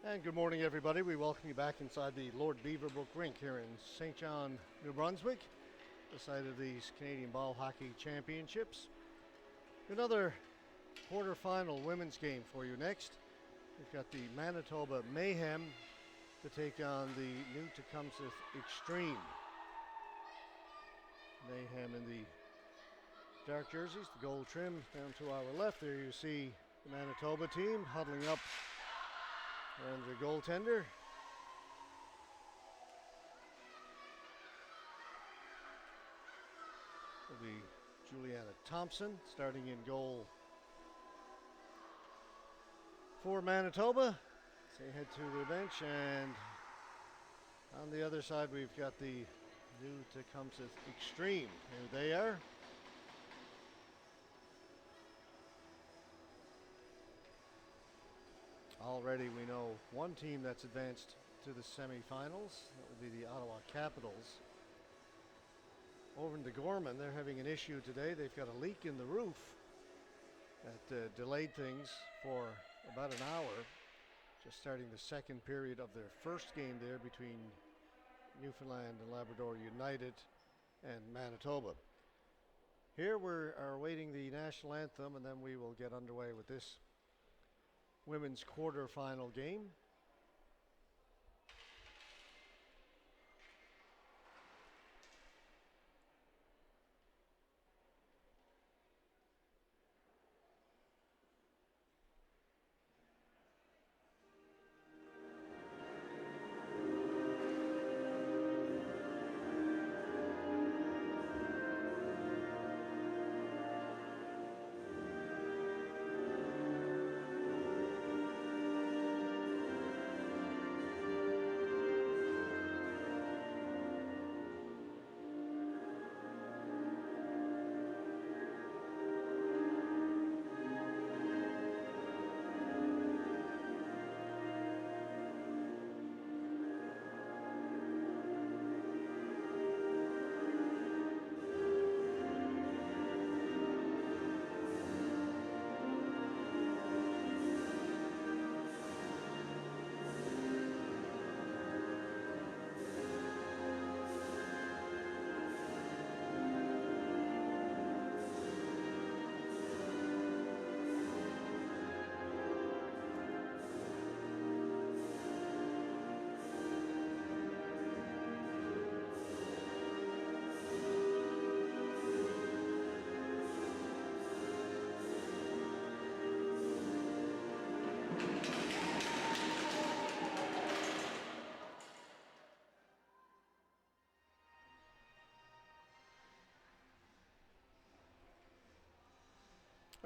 And good morning, everybody. We welcome you back inside the Lord Beaverbrook rink here in St. John, New Brunswick, the site of these Canadian Ball Hockey Championships. Another quarterfinal women's game for you next. We've got the Manitoba Mayhem to take on the new Tecumseth Xtreme. Mayhem in the dark jerseys, the gold trim down to our left. There you see the Manitoba team huddling up around their goaltender. Will be Juliana Thompson starting in goal for Manitoba. They head to the bench, and on the other side we've got the new Tecumseth Xtreme. Here they are. Already we know one team that's advanced to the semifinals. That would be the Ottawa Capitals. Over in the Gorman, they're having an issue today. They've got a leak in the roof that delayed things for about an hour. Just starting the second period of their first game there between Newfoundland and Labrador United and Manitoba. Here we are awaiting the national anthem, and then we will get underway with this women's quarterfinal game.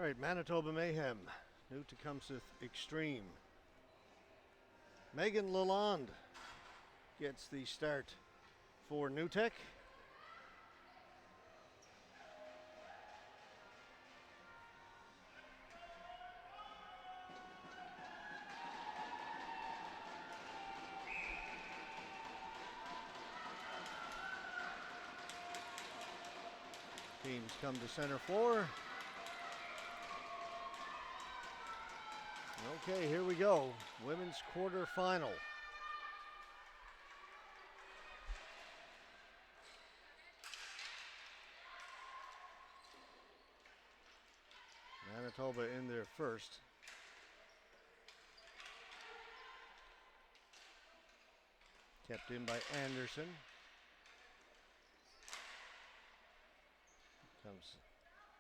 All right, Manitoba Mayhem, new Tecumseth Xtreme. Megan Lalonde gets the start for New Tech. Teams come to center floor. Okay, here we go. Women's quarterfinal. Manitoba in there first. Kept in by Anderson. Comes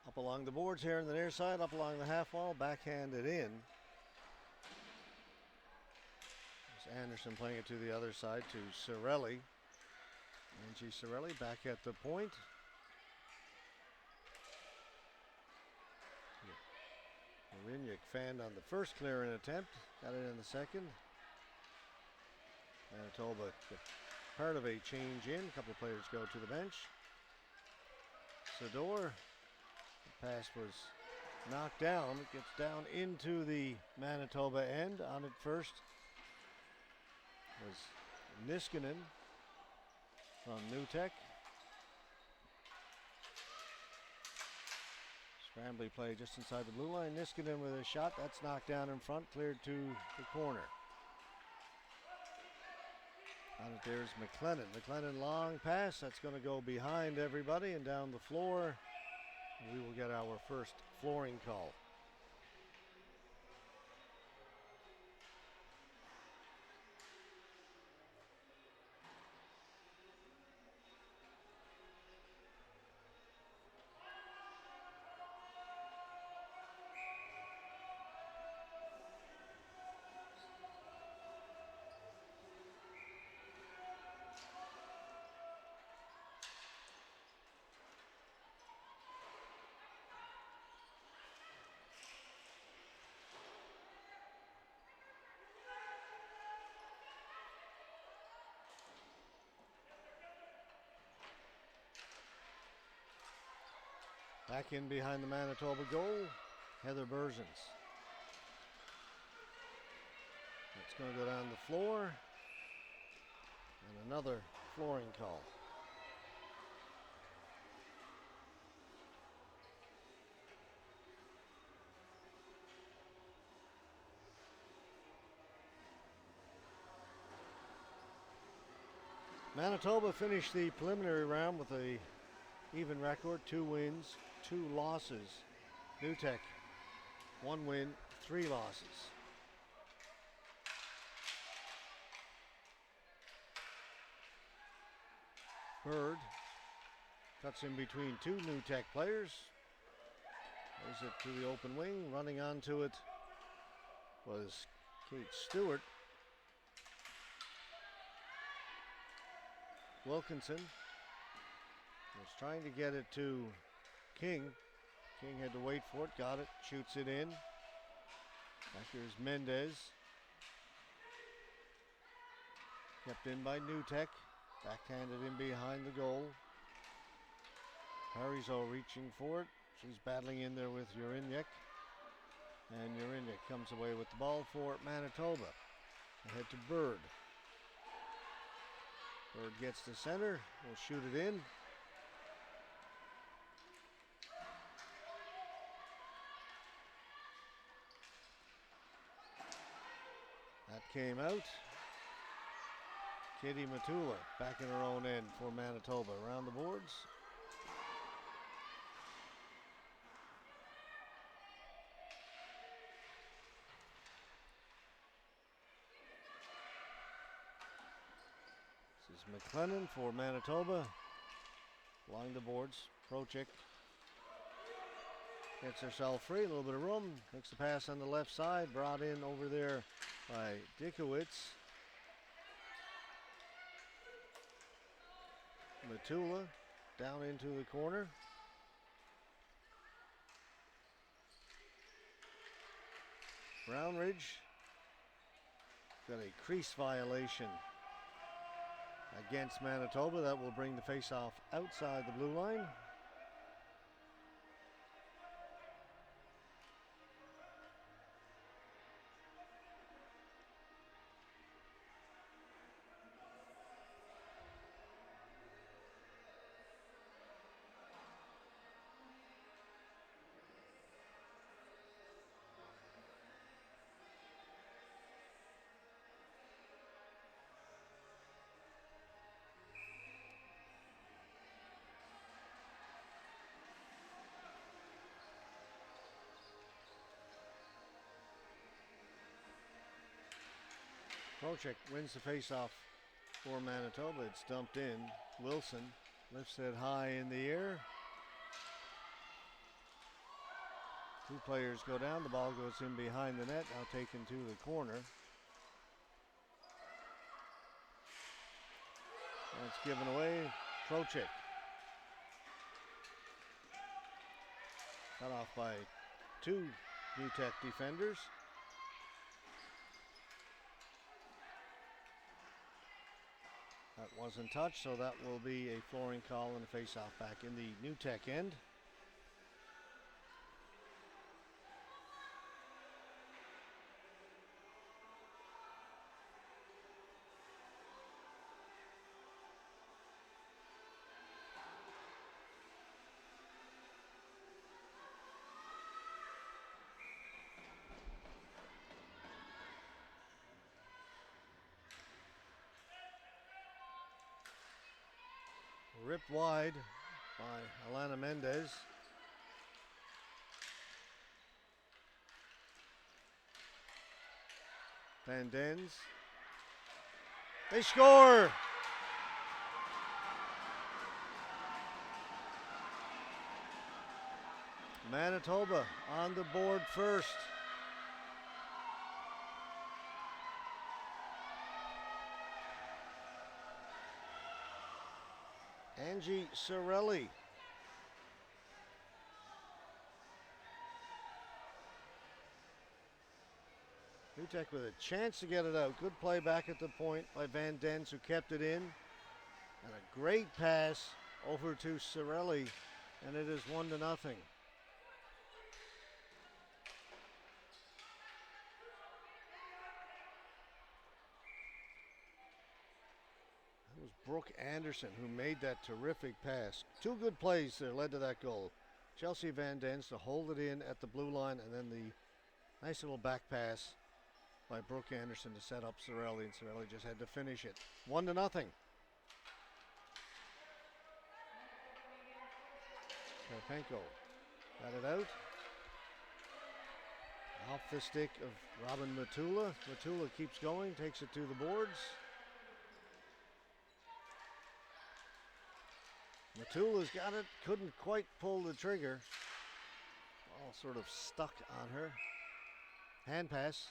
up along the boards here on the near side, up along the half wall, backhanded in. Anderson playing it to the other side to Cirelli. Angie Cirelli back at the point. Marinyuk fanned on the first clearing attempt. Got it in the second. Manitoba part of a change in. A couple of players go to the bench. Sador. The pass was knocked down. It gets down into the Manitoba end. On it first was Niskanen from New Tech. Scrambly play just inside the blue line. Niskanen with a shot. That's knocked down in front, cleared to the corner. On it there's McLennan. McLennan long pass. That's going to go behind everybody and down the floor. We will get our first flooring call. Back in behind the Manitoba goal, Heather Berzins. It's going to go down the floor. And another flooring call. Manitoba finished the preliminary round with a even record, 2 wins, 2 losses. New Tech, 1 win, 3 losses. Bird cuts in between 2 New Tech players. Plays it to the open wing. Running onto it was Kate Stewart. Wilkinson was trying to get it to King. King had to wait for it, got it, shoots it in. Back here's Mendez. Kept in by New Tech. Backhanded in behind the goal. Parizeau reaching for it. She's battling in there with Urinyek. And Urinyek comes away with the ball for Manitoba. Ahead to Bird. Bird gets to center. Will shoot it in. That came out. Katie Matula back in her own end for Manitoba. Around the boards. This is McLennan for Manitoba. Along the boards. Prochik gets herself free. A little bit of room. Makes the pass on the left side. Brought in over there by Dikowitz. Matula down into the corner. Brownridge got a crease violation against Manitoba. That will bring the face-off outside the blue line. Prochik wins the face-off for Manitoba. It's dumped in. Wilson lifts it high in the air. 2 players go down. The ball goes in behind the net. Now taken to the corner. That's given away. Prochik. Cut off by 2 New Tech defenders. That wasn't touched, so that will be a flooring call and a face-off back in the New Tech end. Ripped wide by Alana Mendez. Van Dens. They score! Manitoba on the board first. Angie Sorelli. Nutek with a chance to get it out. Good play back at the point by Van Dens, who kept it in. And a great pass over to Sorelli, and it is 1-0. That was Brooke Anderson who made that terrific pass. Two good plays there led to that goal. Chelsea Van Dens to hold it in at the blue line, and then the nice little back pass by Brooke Anderson to set up Sorelli, and Sorelli just had to finish it. 1-0. Karpenko got it out. Off the stick of Robin Matula. Matula keeps going, takes it to the boards. Matula's got it, couldn't quite pull the trigger. All sort of stuck on her. Hand pass.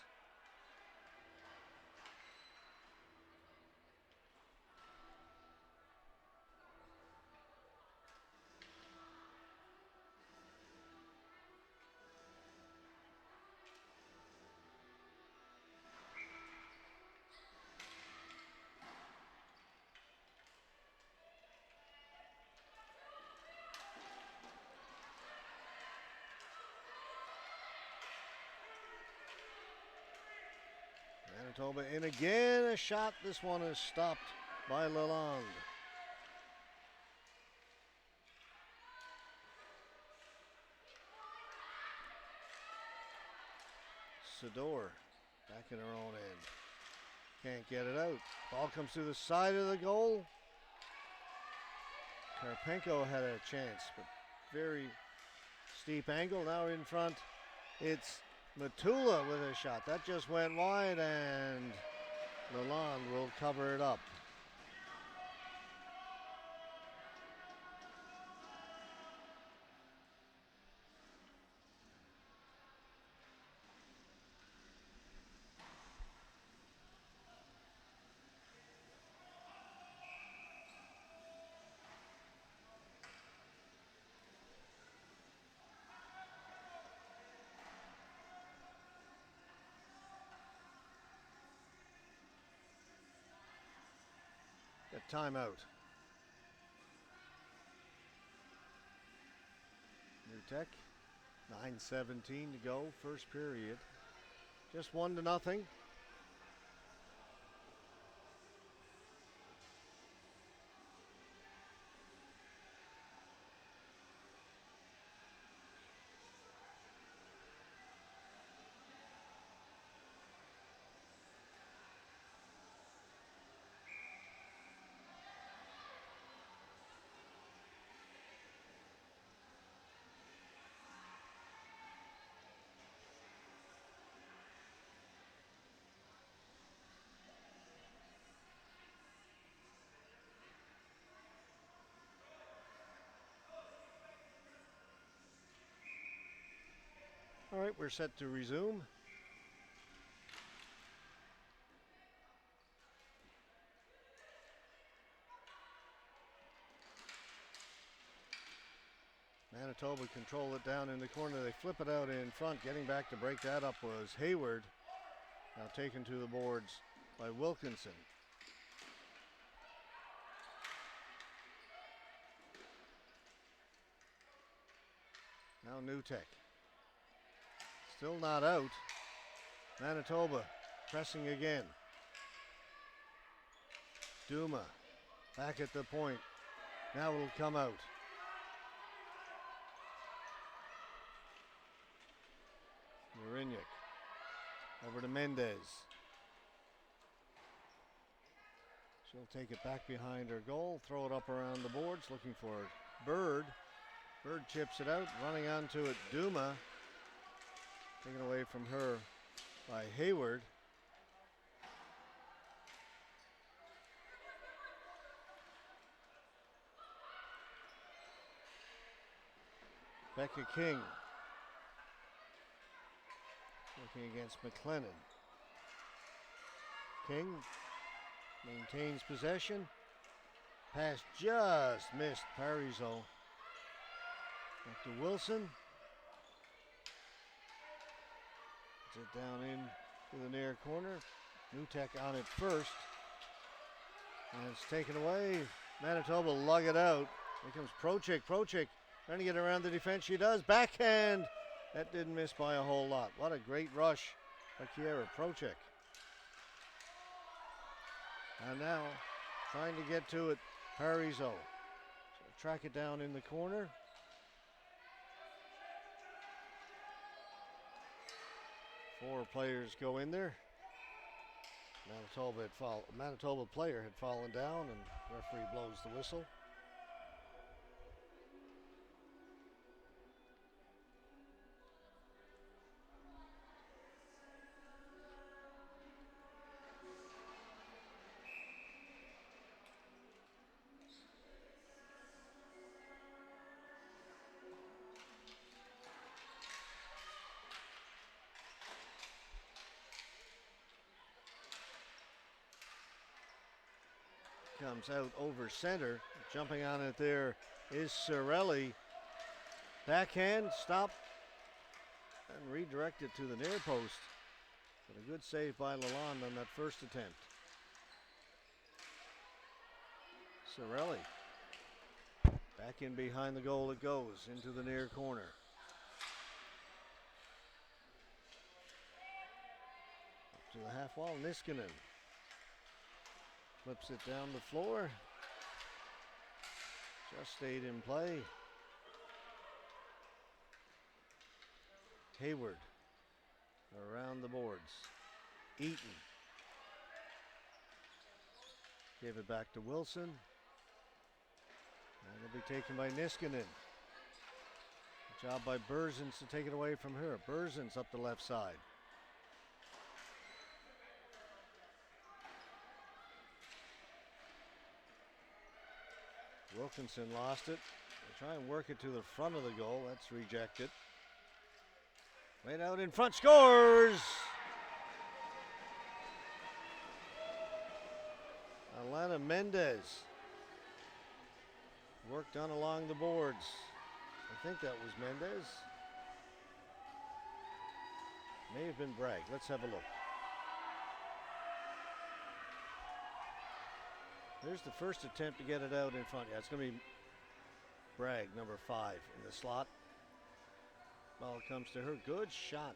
Manitoba in again, a shot. This one is stopped by Lalonde. Sador back in her own end. Can't get it out. Ball comes through the side of the goal. Karpenko had a chance, but very steep angle. Now in front, it's Matula with a shot. That just went wide, and Lalonde will cover it up. A timeout. Nutek, 9:17 to go, first period. Just 1-0. All right, we're set to resume. Manitoba control it down in the corner. They flip it out in front. Getting back to break that up was Hayward. Now taken to the boards by Wilkinson. Now Nutek. Still not out. Manitoba pressing again. Duma back at the point. Now it'll come out. Mariniak over to Mendez. She'll take it back behind her goal, throw it up around the boards, looking for Bird. Bird chips it out, running onto it, Duma. Taken away from her by Hayward. Becca King working against McLennan. King maintains possession. Pass just missed Parizeau. Back to Wilson. Puts it down in to the near corner. Nutek on it first. And it's taken away. Manitoba lug it out. Here comes Prochik. Prochik trying to get around the defense. She does. Backhand. That didn't miss by a whole lot. What a great rush by Kiera Prochik. And now trying to get to it, Parizeau. So track it down in the corner. Four players go in there. Manitoba player had fallen down, and referee blows the whistle. Comes out over center. Jumping on it there is Sorelli. Backhand, stop, and redirect it to the near post. But a good save by Lalonde on that first attempt. Sorelli. Back in behind the goal it goes, into the near corner. Up to the half wall, Niskanen. Flips it down the floor. Just stayed in play. Hayward around the boards. Eaton. Gave it back to Wilson. And it'll be taken by Niskanen. Good job by Berzins to take it away from her. Berzins up the left side. Wilkinson lost it. They try and work it to the front of the goal. That's rejected. Right out in front, scores! Alana Mendez. Work done along the boards. I think that was Mendez. May have been Bragg. Let's have a look. There's the first attempt to get it out in front. Yeah, it's going to be Bragg, number 5, in the slot. Ball comes to her. Good shot.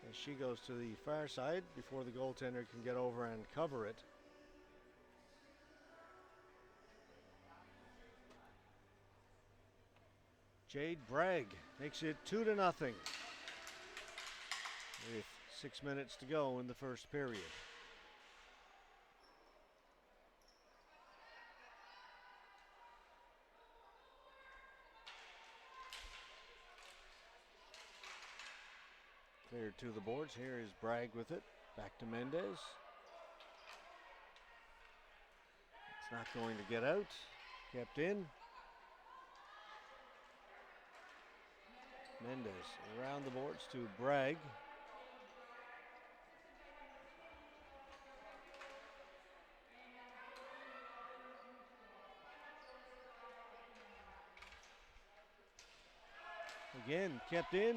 And she goes to the far side before the goaltender can get over and cover it. Jade Bragg makes it 2-0 with 6 minutes to go in the first period. Cleared to the boards. Here is Bragg with it. Back to Mendez. It's not going to get out. Kept in. Mendez around the boards to Bragg. Again, kept in.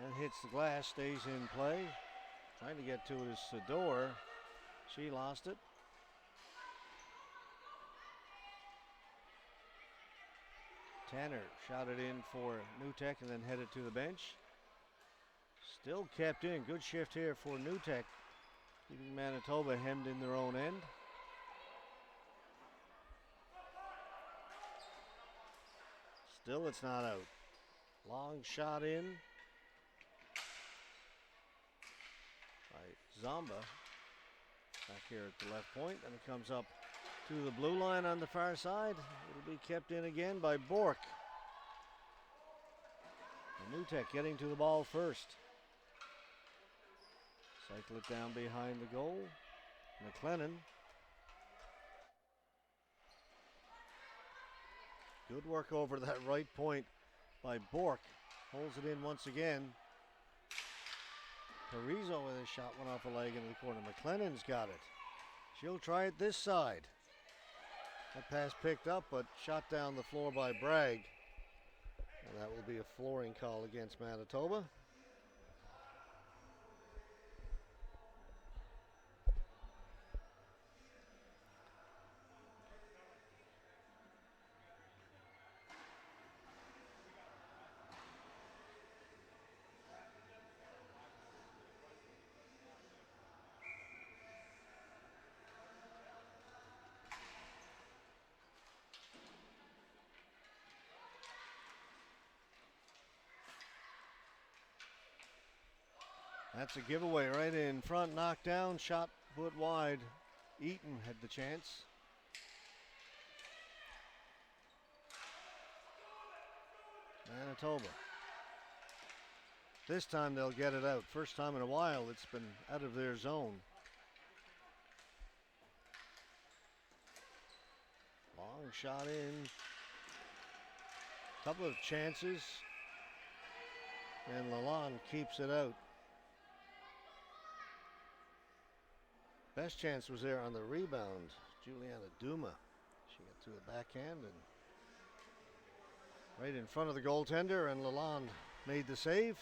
And hits the glass, stays in play. Trying to get to it is Sador. She lost it. Tanner shot it in for Nutek and then headed to the bench. Still kept in. Good shift here for Nutek. Keeping Manitoba hemmed in their own end. Still it's not out. Long shot in by Zamba. Back here at the left point, and it comes up to the blue line on the far side. It'll be kept in again by Bork. Newtek getting to the ball first. Cycle it down behind the goal. McLennan. Good work over that right point by Bork. Holds it in once again. Parizo with his shot went off a leg into the corner. McLennan's got it. She'll try it this side. That pass picked up, but shot down the floor by Bragg. And that will be a flooring call against Manitoba. That's a giveaway right in front, knocked down, shot put wide. Eaton had the chance. Manitoba. This time they'll get it out. First time in a while it's been out of their zone. Long shot in. Couple of chances. And Lalonde keeps it out. Best chance was there on the rebound. Juliana Duma. She got to the backhand and right in front of the goaltender, and Lalonde made the save.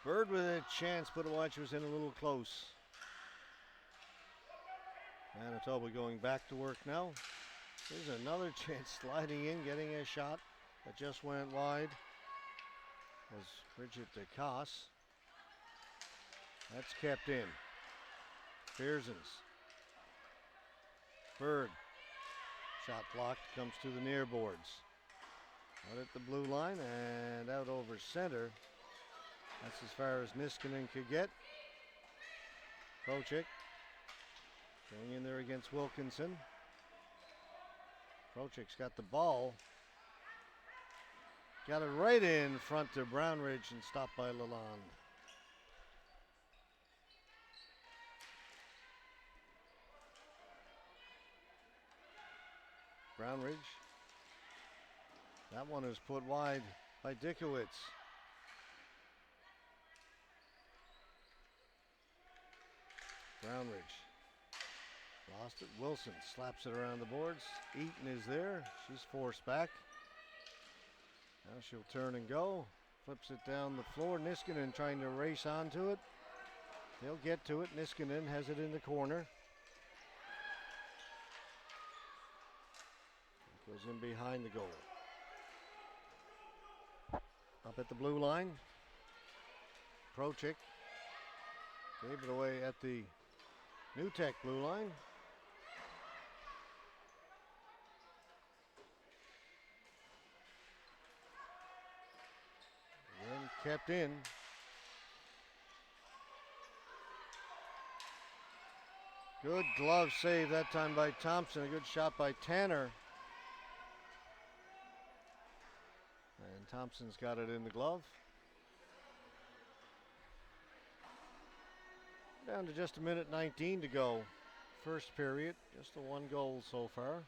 Bird with a chance, but watch was in a little close. Manitoba going back to work now. There's another chance sliding in, getting a shot that just went wide. Was Bridget DeCosse. That's kept in. Pearsons. Bird. Shot blocked, comes to the near boards. Out at the blue line and out over center. That's as far as Niskanen could get. Prochik going in there against Wilkinson. Prochik's got the ball. Got it right in front to Brownridge and stopped by Lalonde. Brownridge. That one is put wide by Dickowitz. Brownridge lost it. Wilson slaps it around the boards. Eaton is there. She's forced back. Now she'll turn and go. Flips it down the floor. Niskanen trying to race onto it. They'll get to it. Niskanen has it in the corner. Goes in behind the goal. Up at the blue line. Prochik gave it away at the Newtek blue line. And kept in. Good glove save that time by Thompson. A good shot by Tanner. And Thompson's got it in the glove. Down to just a minute 19 to go. First period, just the one goal so far.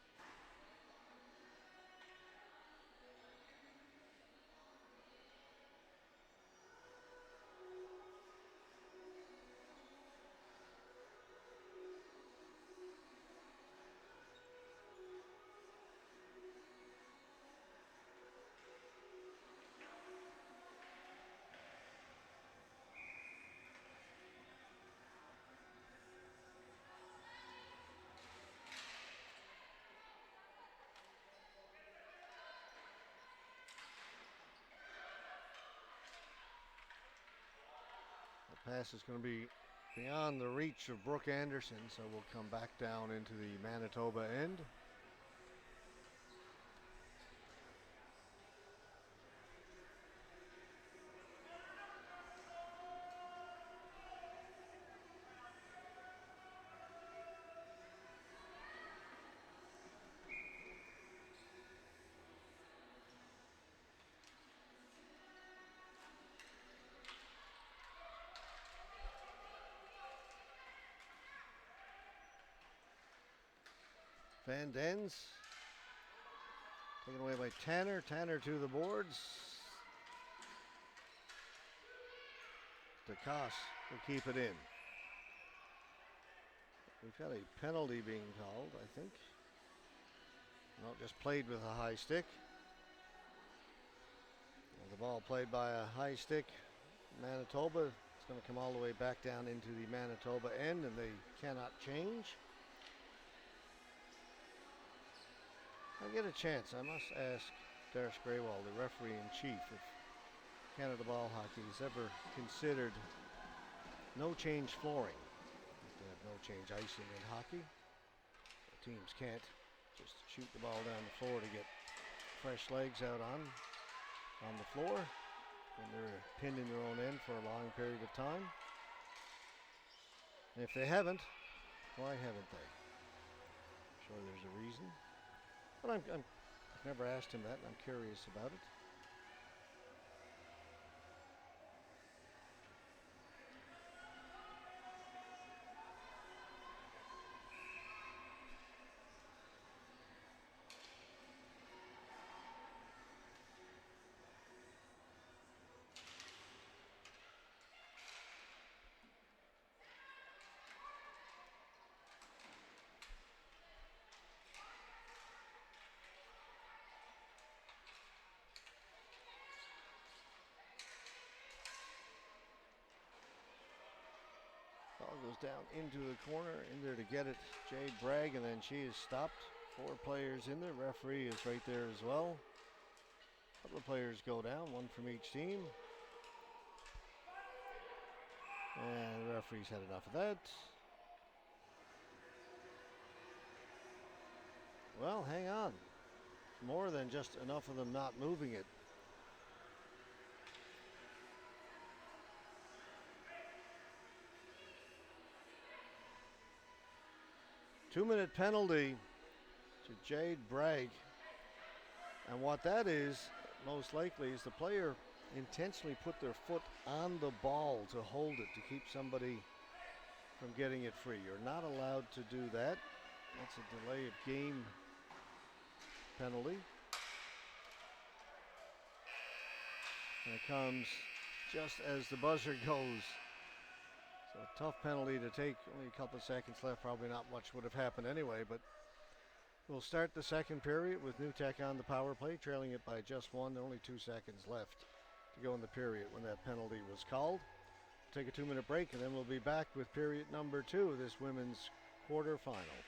Pass is going to be beyond the reach of Brooke Anderson, so we'll come back down into the Manitoba end. Van Dens taken away by Tanner. Tanner to the boards. DeCoste will keep it in. We've got a penalty being called, I think. No, just played with a high stick. And the ball played by a high stick. Manitoba. It's going to come all the way back down into the Manitoba end, and they cannot change. I get a chance. I must ask Darris Graywall, the referee-in-chief, if Canada Ball Hockey has ever considered no-change flooring. They have no-change icing in hockey. The teams can't just shoot the ball down the floor to get fresh legs out on the floor when they're pinned in their own end for a long period of time. And if they haven't, why haven't they? I'm sure there's a reason. But I've never asked him that, and I'm curious about it. Ball goes down into the corner, in there to get it, Jade Bragg, and then she is stopped. 4 players in there. Referee is right there as well. A couple of players go down, one from each team. And the referee's had enough of that. Well, hang on. More than just enough of them not moving it. Two-minute penalty to Jade Bragg. And what that is, most likely, is the player intentionally put their foot on the ball to hold it, to keep somebody from getting it free. You're not allowed to do that. That's a delay of game penalty. And it comes just as the buzzer goes. So a tough penalty to take. Only a couple of seconds left. Probably not much would have happened anyway, but we'll start the second period with New Tech on the power play, trailing it by just 1. Only 2 seconds left to go in the period when that penalty was called. We'll take a 2-minute break, and then we'll be back with period number 2 of this women's quarterfinal.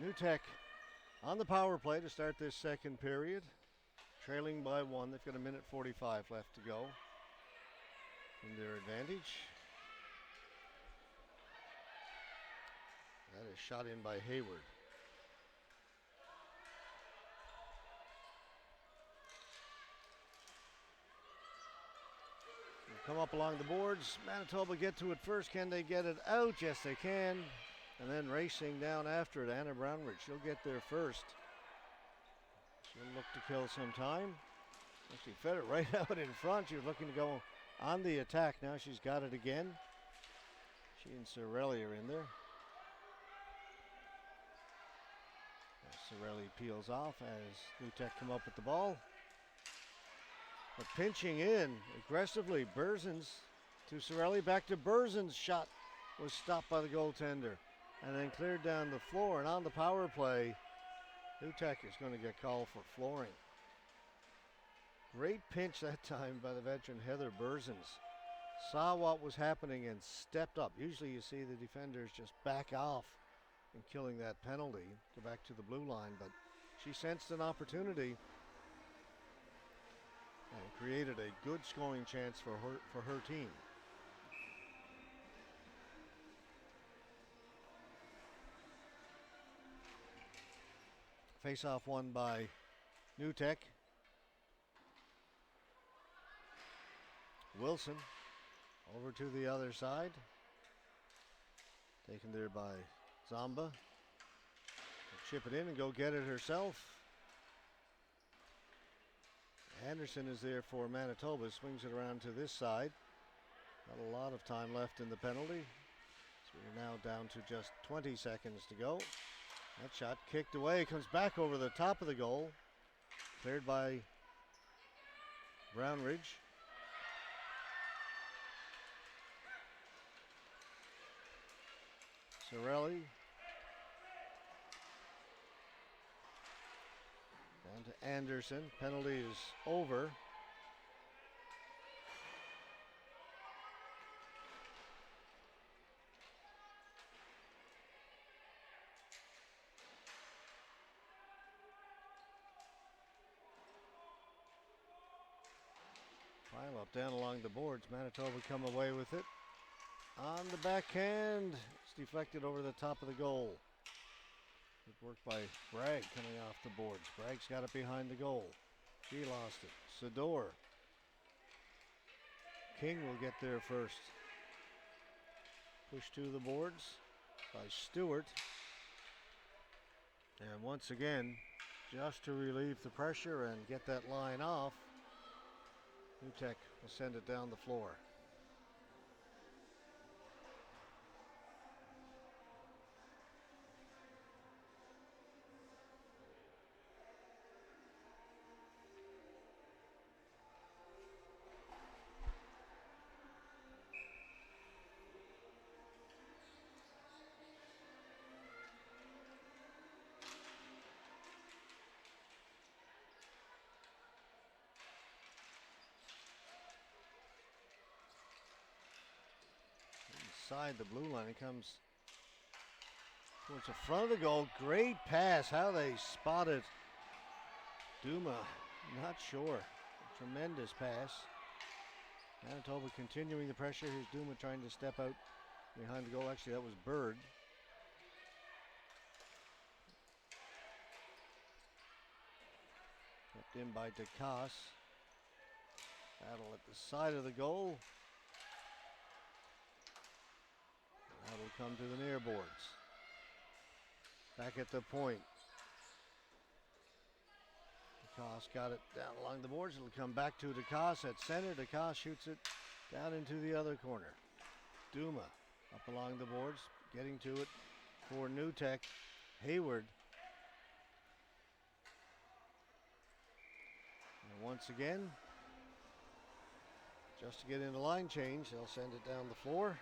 New Tech on the power play to start this second period. Trailing by 1. They've got 1:45 left to go in their advantage. That is shot in by Hayward. Come up along the boards. Manitoba get to it first. Can they get it out? Yes, they can. And then racing down after it, Anna Brownridge. She'll get there first. She'll look to kill some time. She fed it right out in front. She was looking to go on the attack. Now she's got it again. She and Sorelli are in there. Sorelli peels off as New Tech come up with the ball. But pinching in aggressively, Berzins to Sorelli, back to Berzins. Shot was stopped by the goaltender and then cleared down the floor. And on the power play, New Tech is going to get called for flooring. Great pinch that time by the veteran Heather Berzins. Saw what was happening and stepped up. Usually you see the defenders just back off and killing that penalty, go back to the blue line, but she sensed an opportunity and created a good scoring chance for her team. Face-off won by New Tech. Wilson over to the other side. Taken there by Zamba. Chip it in and go get it herself. Anderson is there for Manitoba, swings it around to this side. Not a lot of time left in the penalty. So we're now down to just 20 seconds to go. That shot kicked away, comes back over the top of the goal. Cleared by Brownridge. Sorelli. Down to Anderson. Penalty is over. Pile up down along the boards. Manitoba come away with it. On the backhand. It's deflected over the top of the goal. Good work by Bragg coming off the boards. Bragg's got it behind the goal. She lost it. Sador. King will get there first. Pushed to the boards by Stewart. And once again, just to relieve the pressure and get that line off, New Tech will send it down the floor. Inside the blue line, it comes towards the front of the goal. Great pass, how they spotted Duma, not sure. A tremendous pass. Manitoba continuing the pressure. Here's Duma trying to step out behind the goal. Actually, that was Bird. Kept in by DeCosse. Battle at the side of the goal. That'll come to the near boards. Back at the point. DeCosse got it down along the boards. It'll come back to DeCosse at center. DeCosse shoots it down into the other corner. Duma up along the boards, getting to it for New Tech. Hayward. And once again, just to get in the line change, they'll send it down the floor.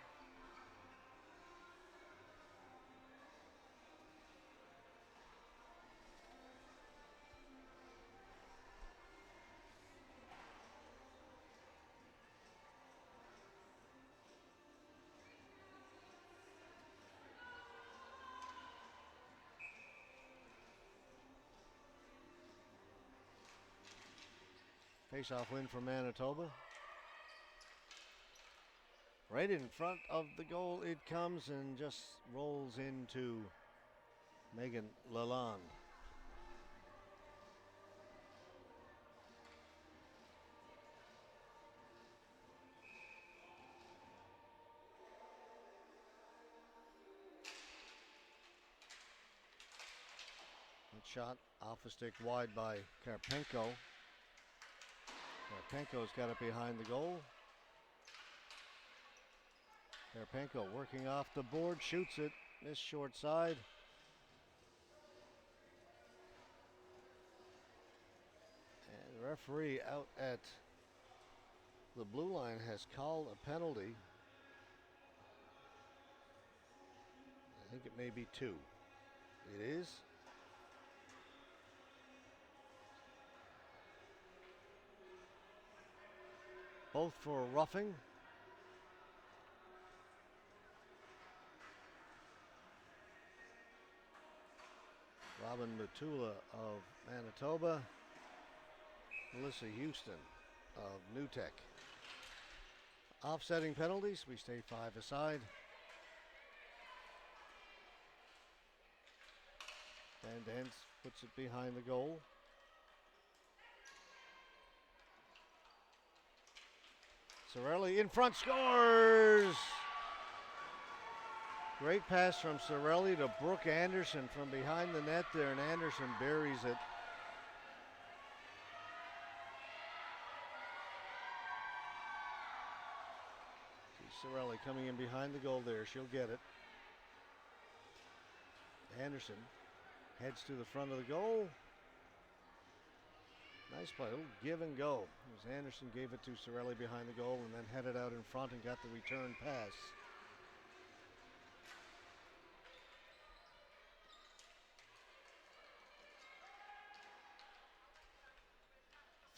Face-off win for Manitoba. Right in front of the goal it comes and just rolls into Megan Lalonde. That shot off a stick wide by Karpenko. Karpenko's got it behind the goal. Karpenko working off the board, shoots it, missed short side. And the referee out at the blue line has called a penalty. I think it may be 2. It is. Both for roughing. Robin Matula of Manitoba. Melissa Houston of New Tech. Offsetting penalties, we stay 5 aside. Van Dance puts it behind the goal. Sorelli in front, scores! Great pass from Sorelli to Brooke Anderson from behind the net there, and Anderson buries it. Sorelli coming in behind the goal there. She'll get it. Anderson heads to the front of the goal. Nice play, a little give and go. As Anderson gave it to Sorelli behind the goal and then headed out in front and got the return pass.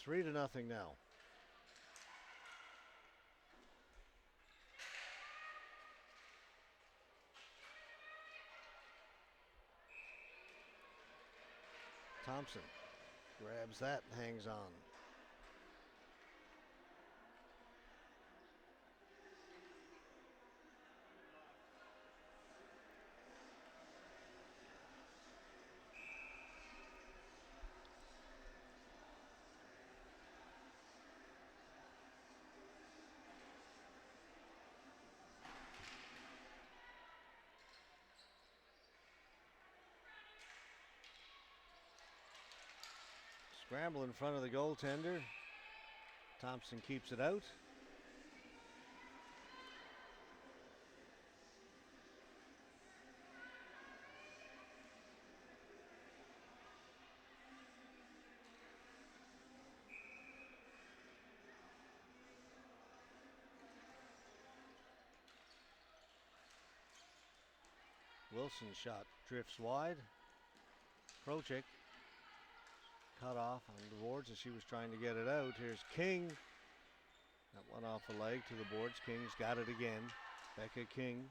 Three to nothing now. Thompson grabs that and hangs on. Scramble in front of the goaltender. Thompson keeps it out. Wilson's shot drifts wide. Projek cut off on the boards as she was trying to get it out. Here's King. That one off the leg to the boards. King's got it again. Becca King.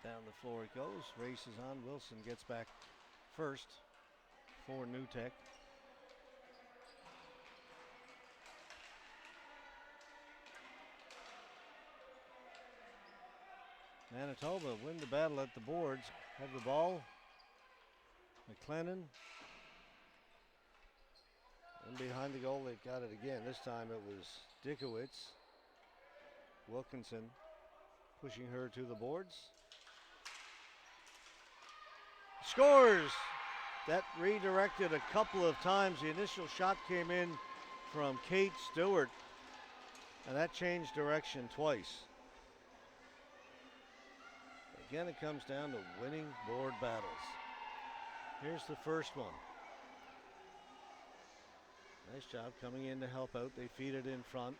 Down the floor it goes. Races on. Wilson gets back first for New Tech. Manitoba win the battle at the boards. Have the ball. McLennan. And behind the goal, they've got it again. This time it was Dickowitz. Wilkinson pushing her to the boards. Scores! That redirected a couple of times. The initial shot came in from Kate Stewart, and that changed direction twice. Again, it comes down to winning board battles. Here's the first one. Nice job coming in to help out. They feed it in front.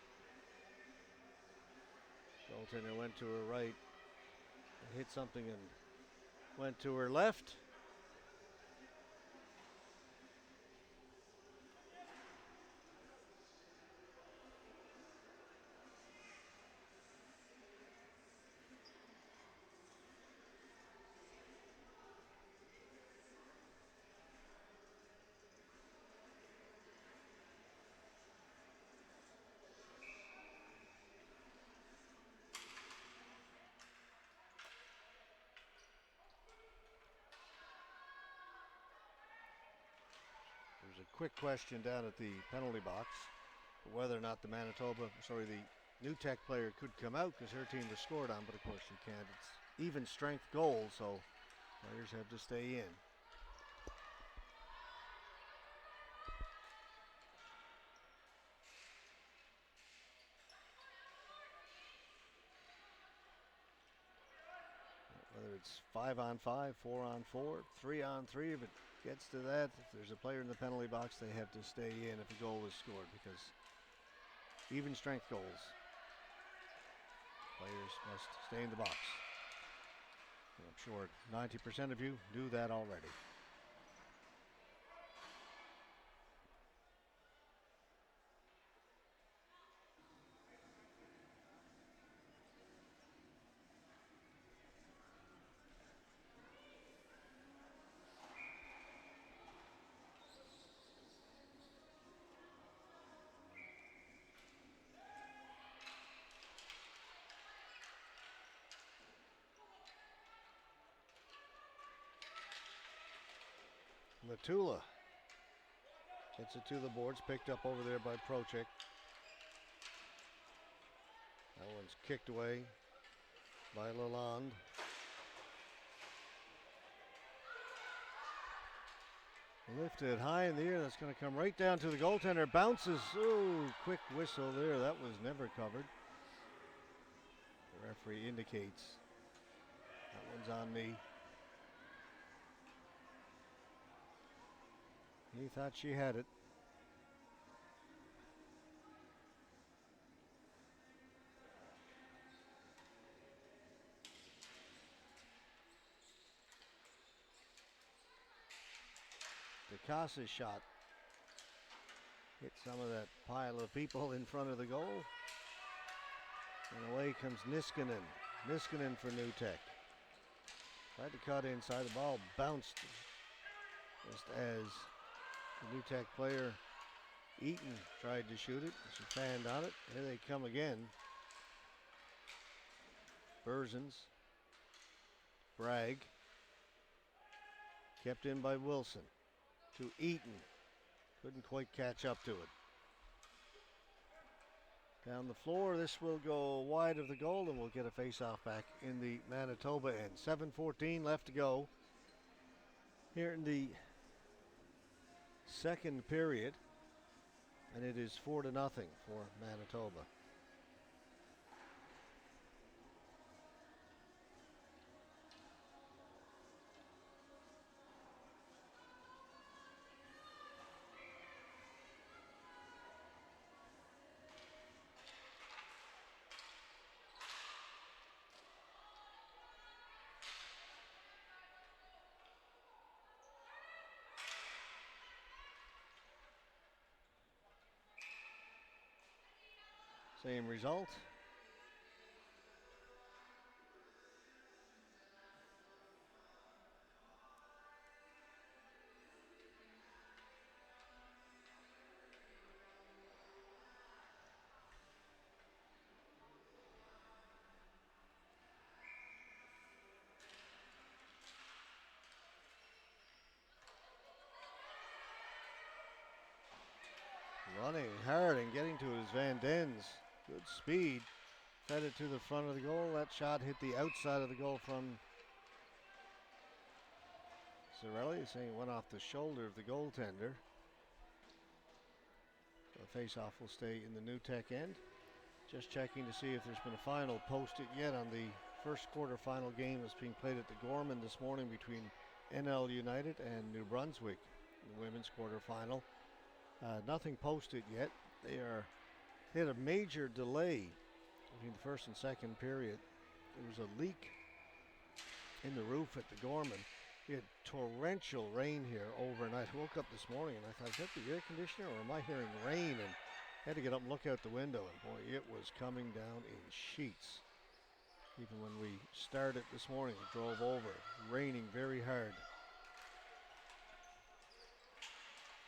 Goaltender went to her right and hit something and went to her left. quick question down at the penalty box, whether or not the New Tech player could come out because her team was scored on, but of course she can't. It's even strength goal, so players have to stay in. Whether it's 5-on-5, 4-on-4, 3-on-3, if it gets to that, if there's a player in the penalty box, they have to stay in if a goal is scored, because even strength goals, players must stay in the box. And I'm sure 90% of you do that already. Matula gets it to the boards, picked up over there by Prochek. That one's kicked away by Lalonde. Lifted high in the air, that's going to come right down to the goaltender. Bounces, oh, quick whistle there, that was never covered. The referee indicates that one's on me. He thought she had it. DeCasa's shot hit some of that pile of people in front of the goal. And away comes Niskanen. Niskanen for New Tech. Tried to cut inside, the ball bounced just as the New Tech player Eaton tried to shoot it. She fanned on it. Here they come again. Berzins. Bragg. Kept in by Wilson. To Eaton. Couldn't quite catch up to it. Down the floor, this will go wide of the goal, and we'll get a face-off back in the Manitoba end. 7:14 left to go here in the second period, and it is 4-0 for Manitoba. Same result. Running hard and getting to his Van Dens. Good speed. Fed it to the front of the goal. That shot hit the outside of the goal from Cirelli, saying it went off the shoulder of the goaltender. The face-off will stay in the New Tech end. Just checking to see if there's been a final posted yet on the first quarterfinal game that's being played at the Gorman this morning between NL United and New Brunswick, the women's quarterfinal. Nothing posted yet. They had a major delay between the first and second period. There was a leak in the roof at the Gorman. We had torrential rain here overnight. I woke up this morning and I thought, is that the air conditioner or am I hearing rain? And had to get up and look out the window, and boy, it was coming down in sheets. Even when we started this morning, we drove over, raining very hard.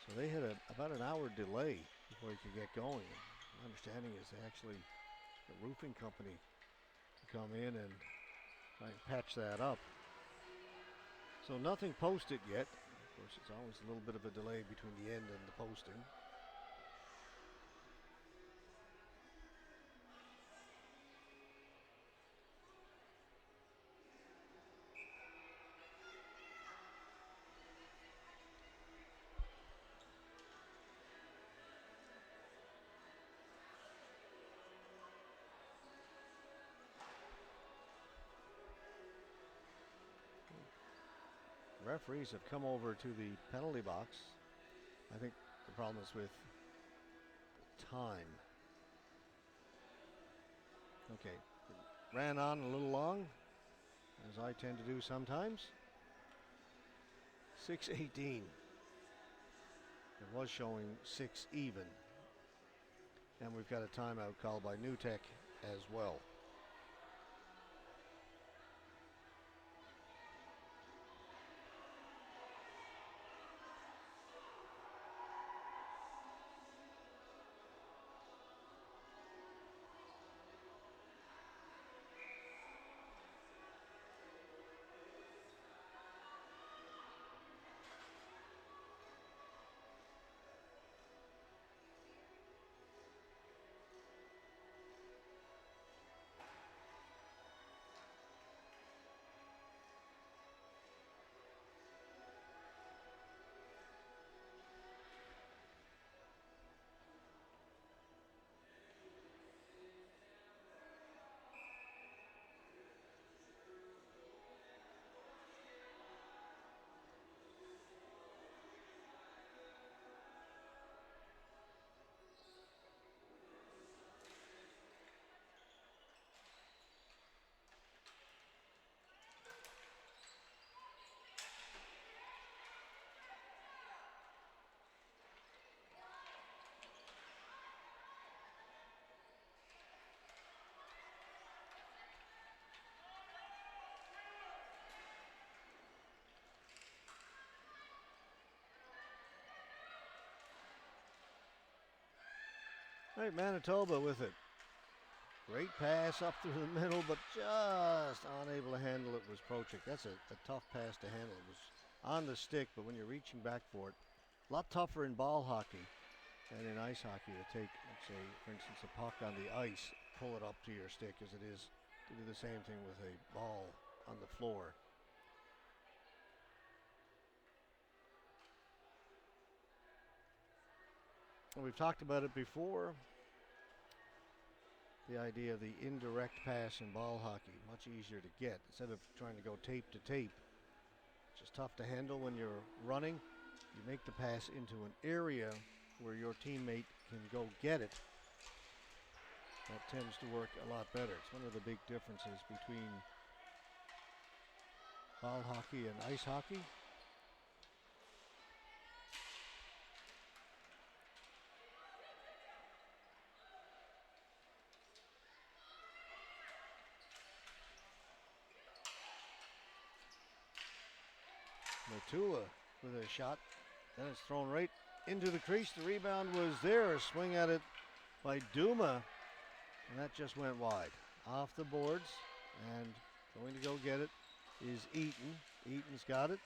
So they had about an hour delay before you could get going. My understanding is they actually, the roofing company, to come in and try and patch that up. So nothing posted yet. course, it's always a little bit of a delay between the end and the posting. Referees have come over to the penalty box. I think the problem is with time. Okay, ran on a little long, as I tend to do sometimes. 6:18. It was showing 6 even. And we've got a timeout called by New Tech as well. All right, Manitoba with it. Great pass up through the middle, but just unable to handle it was Prochik. That's a tough pass to handle. It was on the stick, but when you're reaching back for it, a lot tougher in ball hockey than in ice hockey to take, let's say, for instance, a puck on the ice, pull it up to your stick as it is to do the same thing with a ball on the floor. And we've talked about it before. The idea of the indirect pass in ball hockey, much easier to get instead of trying to go tape to tape. It's just tough to handle when you're running. You make the pass into an area where your teammate can go get it. That tends to work a lot better. It's one of the big differences between ball hockey and ice hockey. Matula with a shot, then it's thrown right into the crease. The rebound was there. A swing at it by Duma, and that just went wide. Off the boards, and going to go get it is Eaton. Eaton's got it.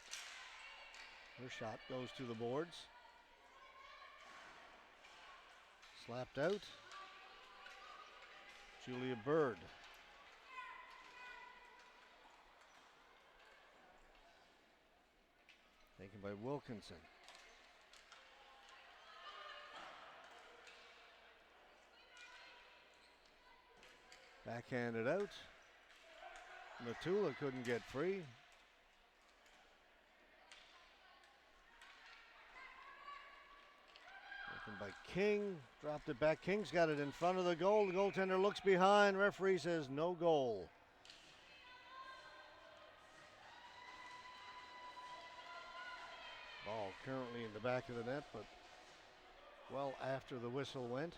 Her shot goes to the boards. Slapped out. Julia Bird. Taken by Wilkinson. Backhanded out. Matula couldn't get free. Taken by King. Dropped it back. King's got it in front of the goal. The goaltender looks behind. Referee says no goal. Ball currently in the back of the net, but well after the whistle went.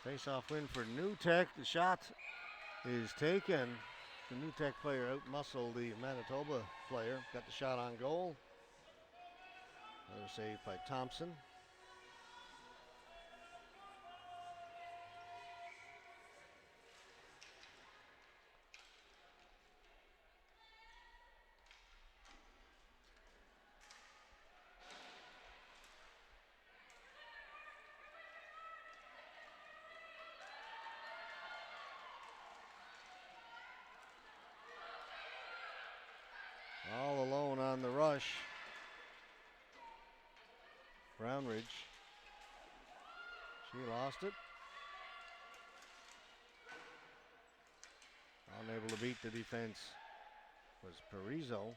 Face-off win for New Tech. The shot is taken. The New Tech player out-muscled the Manitoba player. Got the shot on goal. Another save by Thompson. All alone on the rush. Brownridge. She lost it. Unable to beat the defense was Parizo.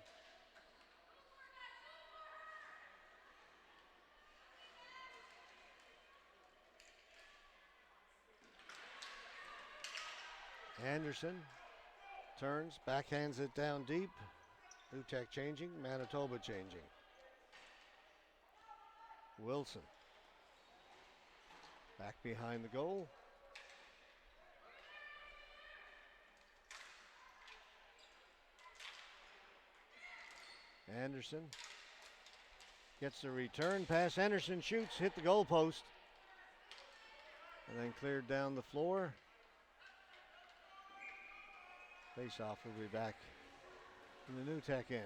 Anderson turns, backhands it down deep. New Tech changing, Manitoba changing. Wilson. Back behind the goal. Anderson gets the return pass. Anderson shoots, hit the goal post, and then cleared down the floor. Face-off will be back in the New Tech end.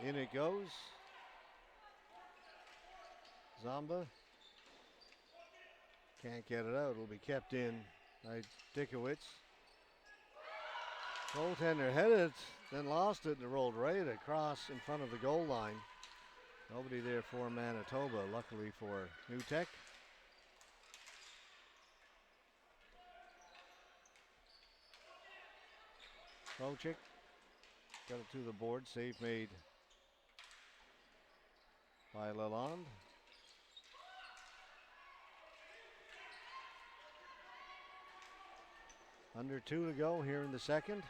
In it goes. Zamba can't get it out. It'll be kept in by Dikowitz. Goaltender headed, then lost it and rolled right across in front of the goal line. Nobody there for Manitoba, luckily for New Tech. Kochik got it to the board. Save made by Lalonde. Under 2 to go here in the second.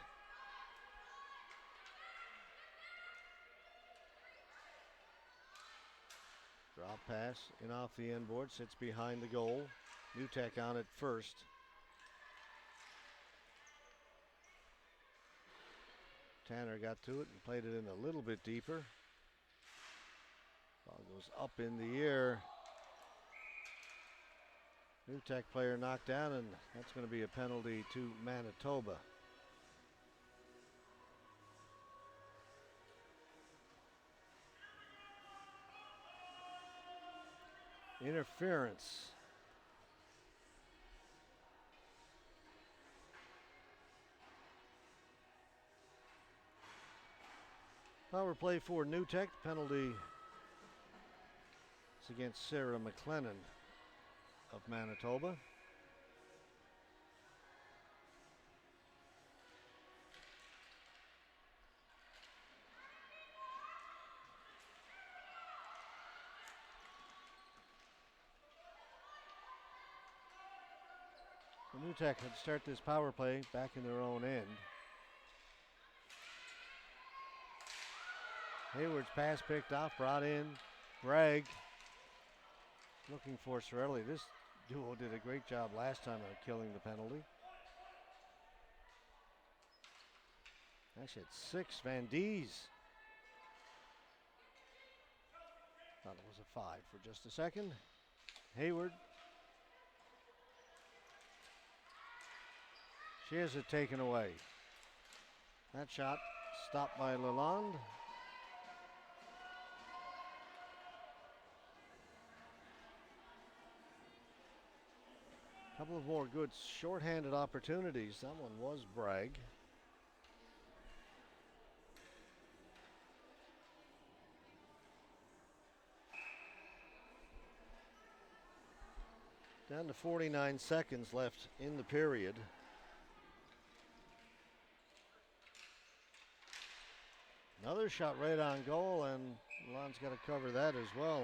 Drop pass in off the end board, sits behind the goal. New Tech on it first. Tanner got to it and played it in a little bit deeper. Ball goes up in the air. New Tech player knocked down, and that's going to be a penalty to Manitoba. Interference. Power play for New Tech. Penalty is against Sarah McLennan of Manitoba. So New Tech had to start this power play back in their own end. Hayward's pass picked off, brought in. Bragg looking for Sorelli. This duo did a great job last time on killing the penalty. Actually had 6. Van Dees thought it was a 5 for just a second. Hayward. She has it taken away. That shot stopped by Lalonde. A couple of more good shorthanded opportunities. That one was Bragg. Down to 49 seconds left in the period. Another shot right on goal, and Milan's got to cover that as well.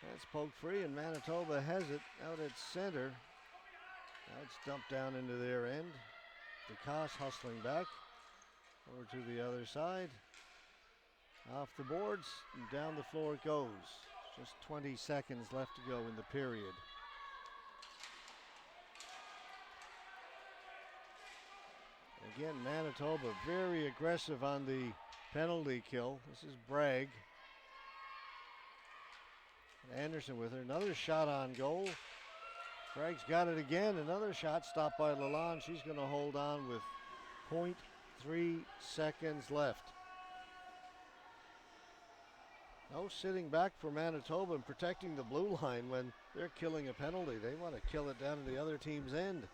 That's poked free, and Manitoba has it out at center. Now it's dumped down into their end. DeCoste hustling back over to the other side. Off the boards, and down the floor it goes. Just 20 seconds left to go in the period. Again, Manitoba very aggressive on the penalty kill. This is Bragg. Anderson with her. Another shot on goal. Bragg's got it again. Another shot stopped by Lalonde. She's going to hold on with 0.3 seconds left. No sitting back for Manitoba and protecting the blue line when they're killing a penalty. They want to kill it down to the other team's end.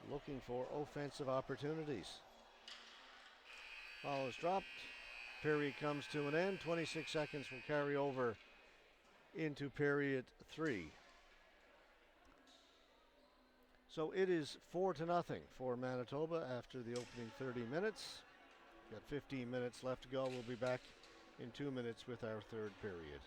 Looking for offensive opportunities. Ball is dropped. Period comes to an end. 26 seconds will carry over into period 3. So it is 4-0 for Manitoba after the opening 30 minutes. Got 15 minutes left to go. We'll be back in 2 minutes with our third period.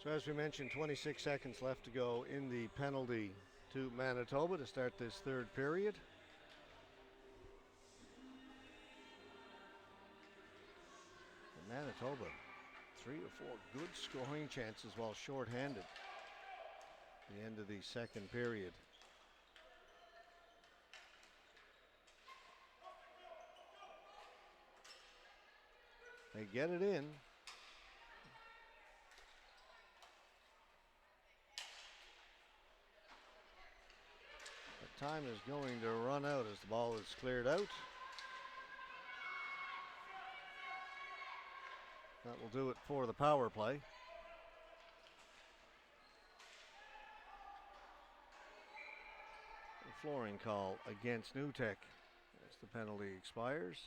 So as we mentioned, 26 seconds left to go in the penalty to Manitoba to start this third period. And Manitoba, 3 or 4 good scoring chances while shorthanded at the end of the second period. They get it in. Time is going to run out as the ball is cleared out. That will do it for the power play. A flooring call against New Tech as the penalty expires.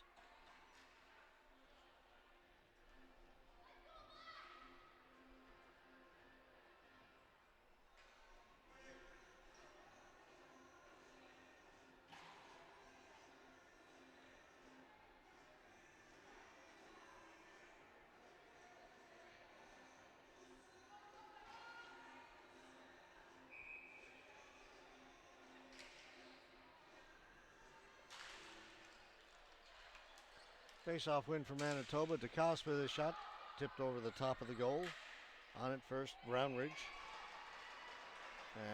Face-off win for Manitoba. Tecumseth with a shot tipped over the top of the goal. On it first, Brownridge.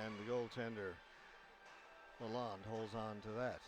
And the goaltender, Lalonde, holds on to that.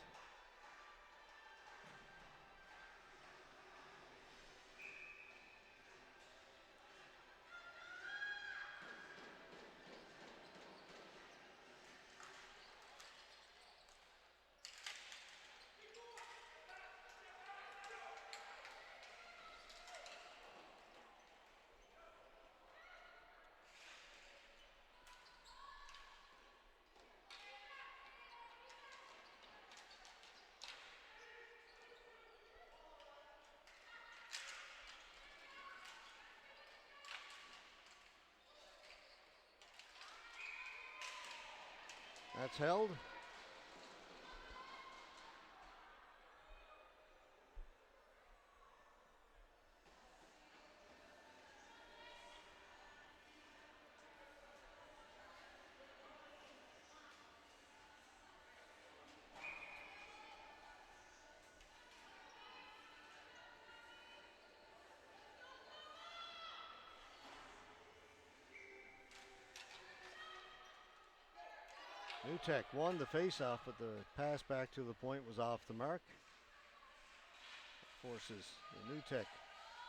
That's held. New Tech won the face-off, but the pass back to the point was off the mark. Forces the New Tech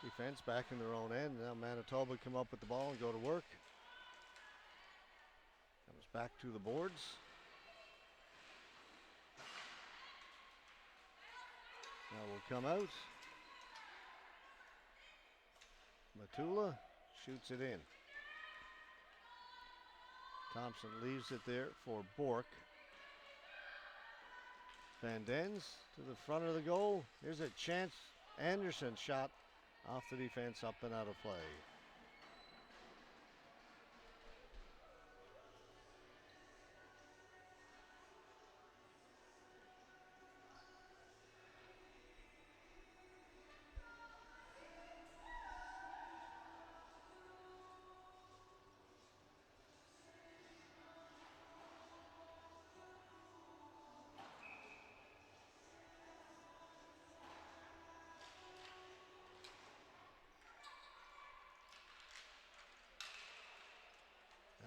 defense back in their own end. Now Manitoba come up with the ball and go to work. Comes back to the boards. Now will come out. Matula shoots it in. Thompson leaves it there for Bork. Van Dens to the front of the goal. Here's a chance. Anderson shot off the defense, up and out of play.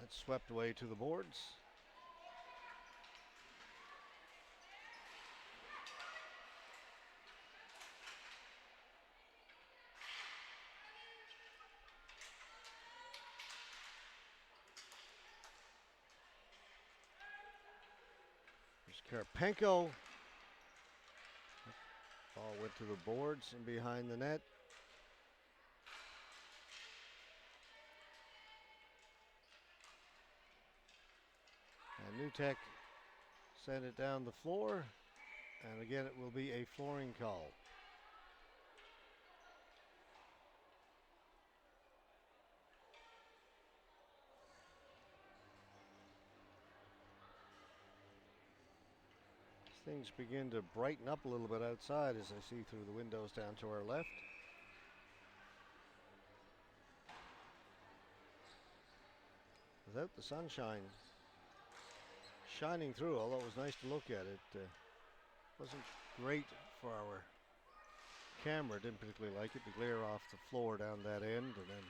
That's swept away to the boards. There's Karpenko. Ball went to the boards and behind the net. And New Tech sent it down the floor. And again, it will be a flooring call. Things begin to brighten up a little bit outside as I see through the windows down to our left. Without the sunshine shining through, although it was nice to look at, it wasn't great for our camera. Didn't particularly like it, the glare off the floor down that end and then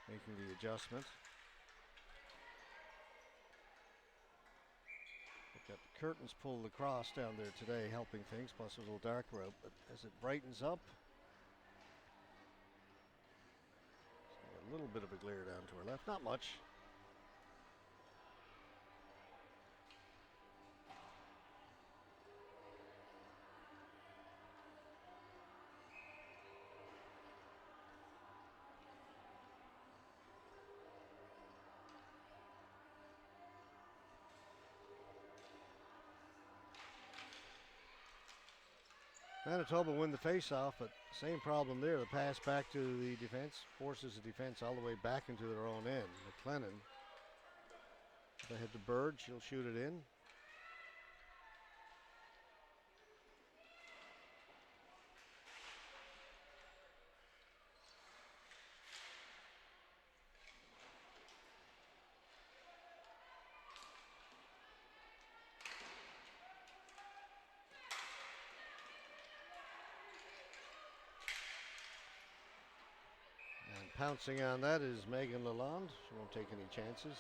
making the adjustment. We've got the curtains pulled across down there today, helping things, plus a little darker out, but as it brightens up, a little bit of a glare down to our left, not much. Manitoba win the face-off, but same problem there. The pass back to the defense forces the defense all the way back into their own end. McLennan, they head to Bird. She'll shoot it in. Pouncing on that is Megan Lalonde. She won't take any chances.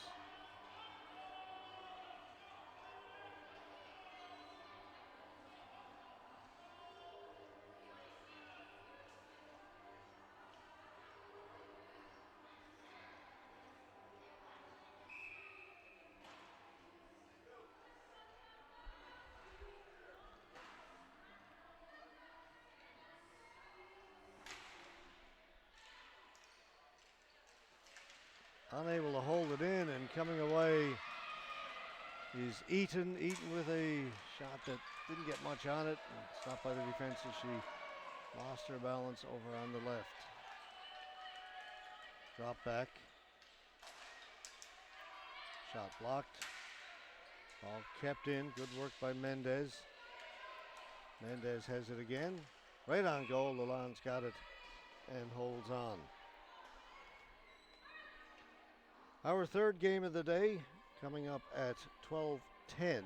Unable to hold it in, and coming away is Eaton. Eaton with a shot that didn't get much on it. Stopped by the defense as she lost her balance over on the left. Drop back. Shot blocked. Ball kept in. Good work by Mendez. Mendez has it again. Right on goal. Lalonde's got it and holds on. Our third game of the day coming up at 12:10.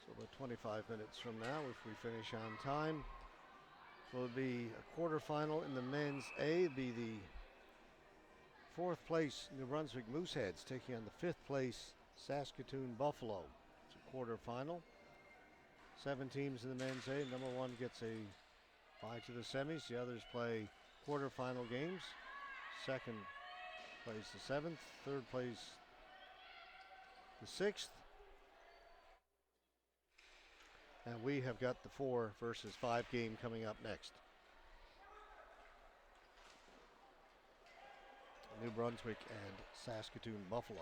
So about 25 minutes from now, if we finish on time, will be a quarterfinal in the men's A. It'll be the fourth place New Brunswick Mooseheads taking on the fifth place Saskatoon Buffalo. It's a quarterfinal. 7 teams in the men's A. Number 1 gets a bye to the semis. The others play quarterfinal games. Second plays the 7th, third plays the 6th. And we have got the 4 versus 5 game coming up next. New Brunswick and Saskatoon Buffalo.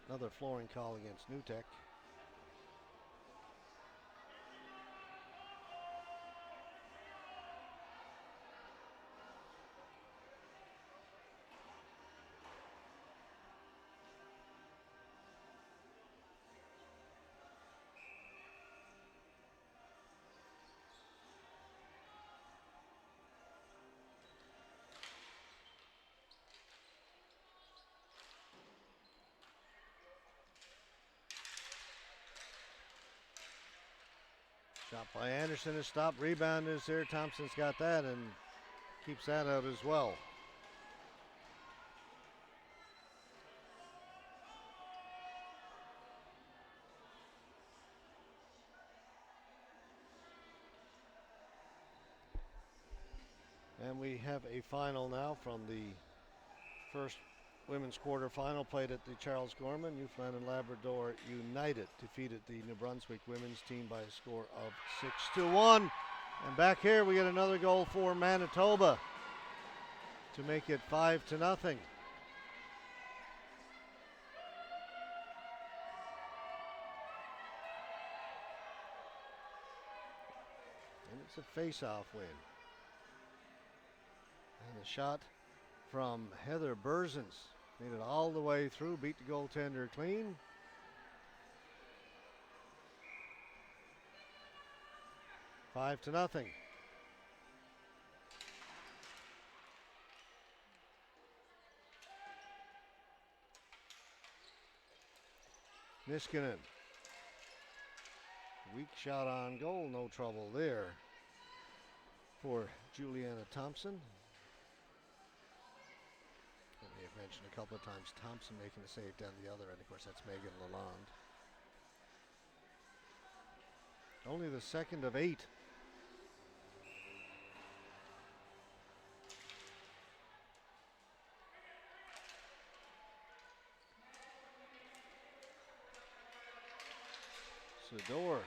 Another flooring call against New Tech. Shot by Anderson is stopped. Rebound is there. Thompson's got that and keeps that out as well. And we have a final now from the first women's quarterfinal played at the Charles Gorman. Newfoundland and Labrador United defeated the New Brunswick women's team by a score of 6-1. And back here we get another goal for Manitoba to make it 5-0. And it's a face-off win. And the shot from Heather Berzins made it all the way through, beat the goaltender clean. Five to nothing. Niskanen. Weak shot on goal, no trouble there for Juliana Thompson. We have mentioned a couple of times Thompson making a save down the other end. Of course, that's Megan Lalonde. Only the second of 8. Sador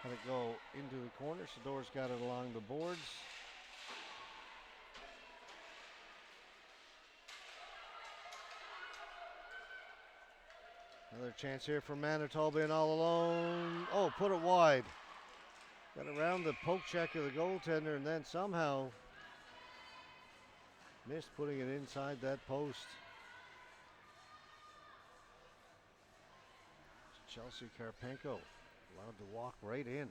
had it go into the corner. Sador's got it along the boards. Another chance here for Manitoba in all alone. Oh, put it wide. Got around the poke check of the goaltender and then somehow missed putting it inside that post. Chelsea Karpenko allowed to walk right in.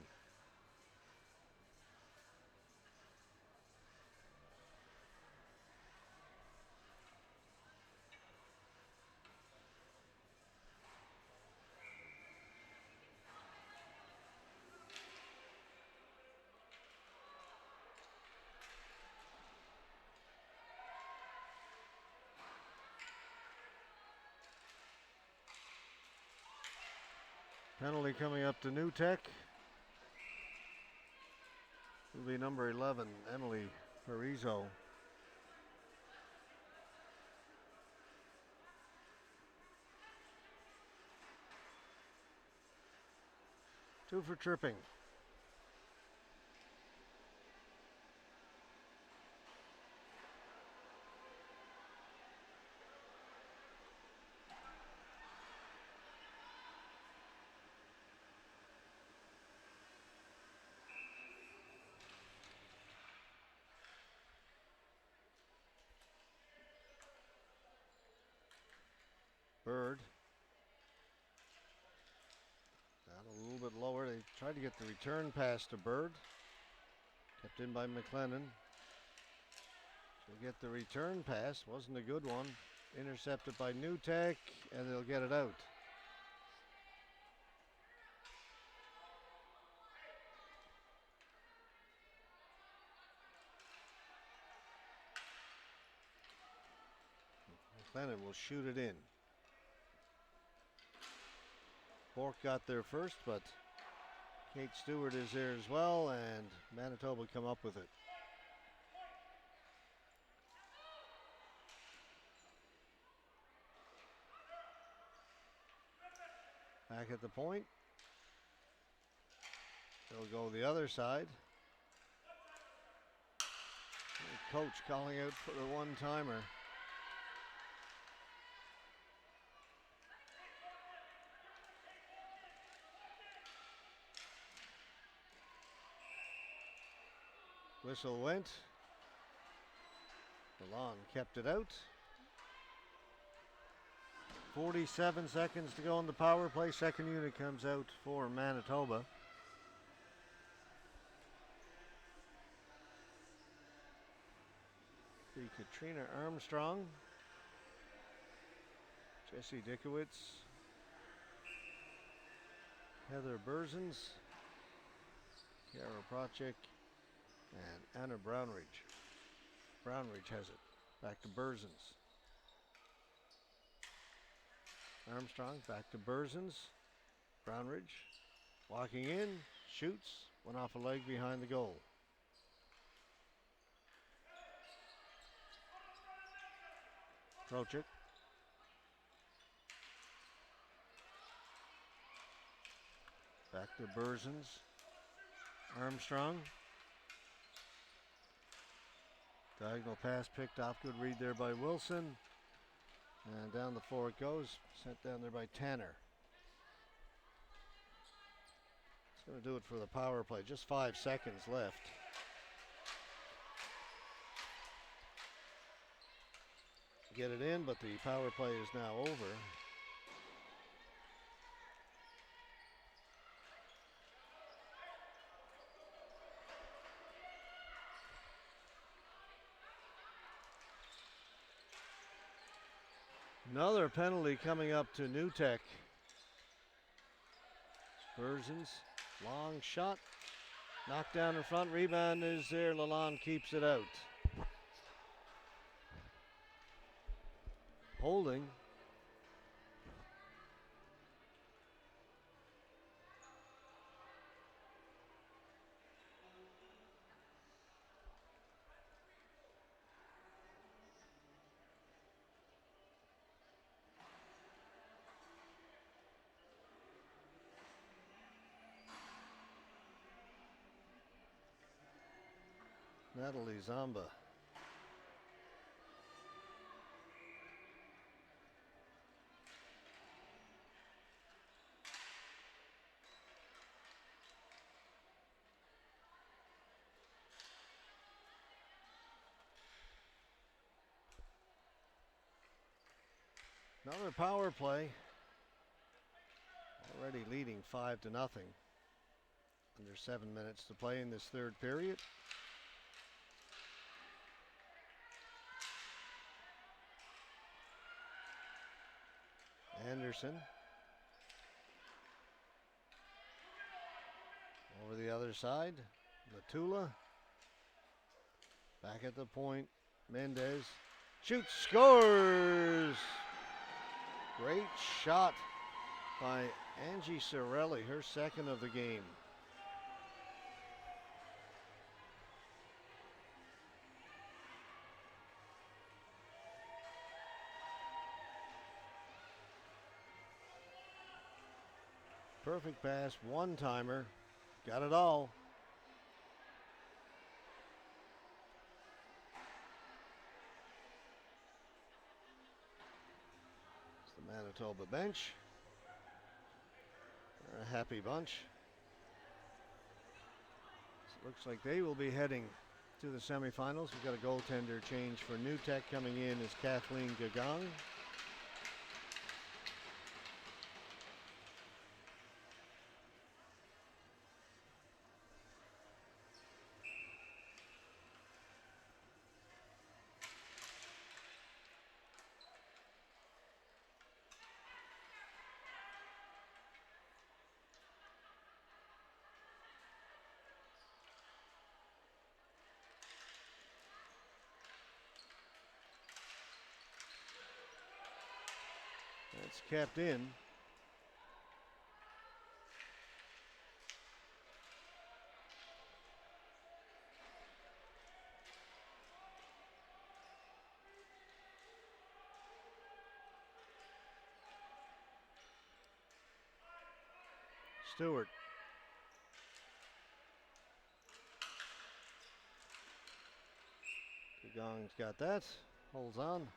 Penalty coming up to New Tech. Will be number 11, Emily Parizo. Two for tripping. Bird. Down a little bit lower. They tried to get the return pass to Bird. Kept in by McLennan. To get the return pass. Wasn't a good one. Intercepted by New Tech, and they'll get it out. McLennan will shoot it in. Bork got there first, but Kate Stewart is there as well, and Manitoba come up with it. Back at the point. They'll go the other side. The coach calling out for the one-timer. Whistle went. Milan kept it out. 47 seconds to go in the power play. Second unit comes out for Manitoba. The Katrina Armstrong. Jessie Dickowitz. Heather Berzins. Kara Procek. And Anna Brownridge. Brownridge has it. Back to Berzins. Armstrong back to Berzins. Brownridge walking in, shoots, went off a leg behind the goal. Procek. Back to Berzins. Armstrong. Diagonal pass picked off. Good read there by Wilson. And down the floor it goes. Sent down there by Tanner. It's going to do it for the power play. Just 5 seconds left. Get it in, but the power play is now over. Another penalty coming up to New Tech. Berzins, long shot, knocked down in front, rebound is there, Lalonde keeps it out. Holding. Natalie Zamba. Another power play. Already leading 5-0. Under 7 minutes to play in this third period. Anderson. Over the other side. Matula. Back at the point. Mendez. Shoots, scores! Great shot by Angie Sorelli, her second of the game. Perfect pass, one-timer, got it all. It's the Manitoba bench. They're a happy bunch. So it looks like they will be heading to the semifinals. We've got a goaltender change for New Tech. Coming in is Kathleen Gagong. That's kept in. Stewart. Gagong's got that. Holds on.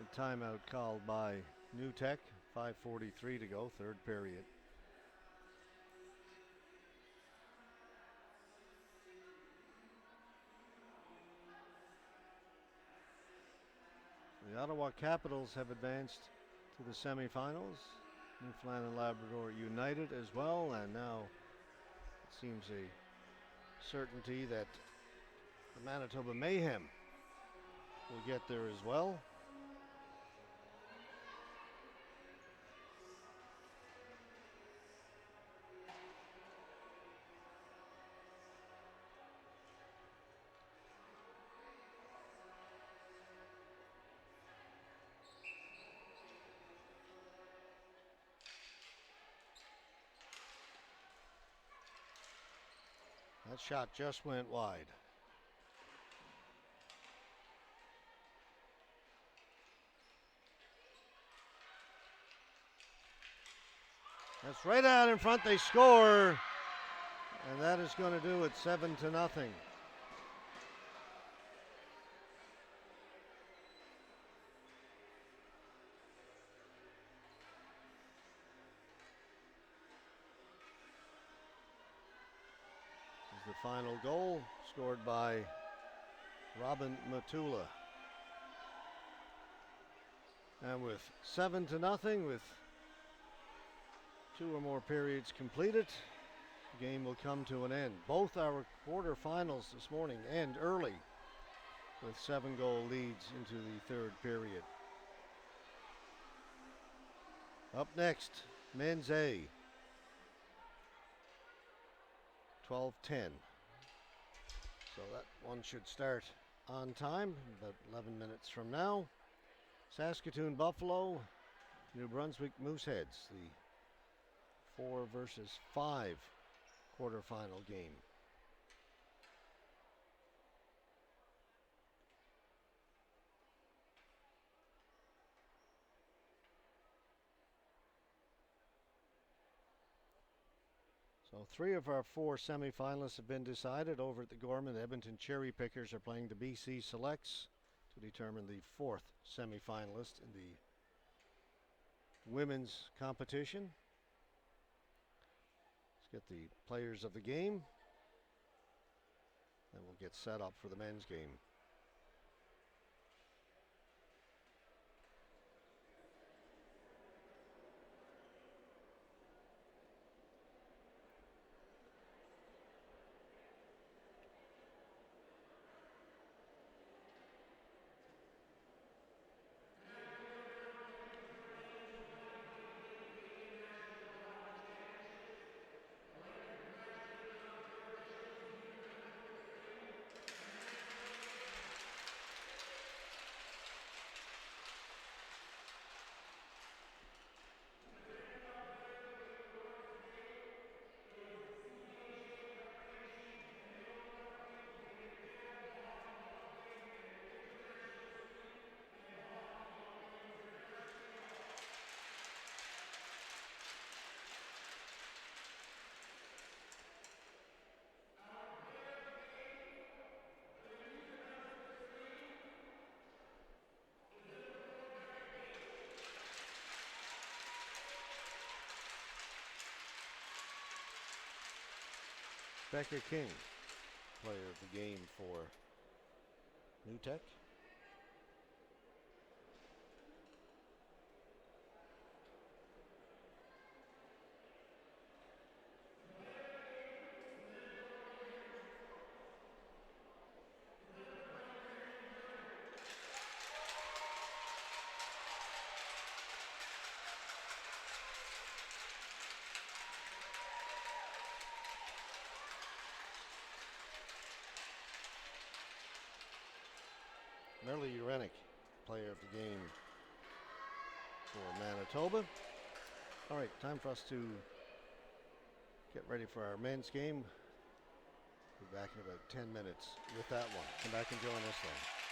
A timeout called by New Tech. 5:43 to go, third period. The Ottawa Capitals have advanced to the semifinals. Newfoundland and Labrador United as well, and now it seems a certainty that the Manitoba Mayhem will get there as well. That shot just went wide. That's right out in front. They score. And that is going to do it 7-0. The final goal scored by Robin Matula. And with 7-0, with 2 or more periods completed, the game will come to an end. Both our quarterfinals this morning end early with 7-goal leads into the third period. Up next, men's A. 12-10. So that one should start on time, about 11 minutes from now. Saskatoon Buffalo, New Brunswick Mooseheads, the 4 versus 5 quarterfinal game. So 3 of our 4 semifinalists have been decided over at the Gorman. The Edmonton Cherry Pickers are playing the BC Selects to determine the 4th semifinalist in the women's competition. Let's get the players of the game, and we'll get set up for the men's game. Becker King, player of the game for New Tech. Merle Urenick, player of the game for Manitoba. All right, time for us to get ready for our men's game. Be back in about 10 minutes with that one. Come back and join us then.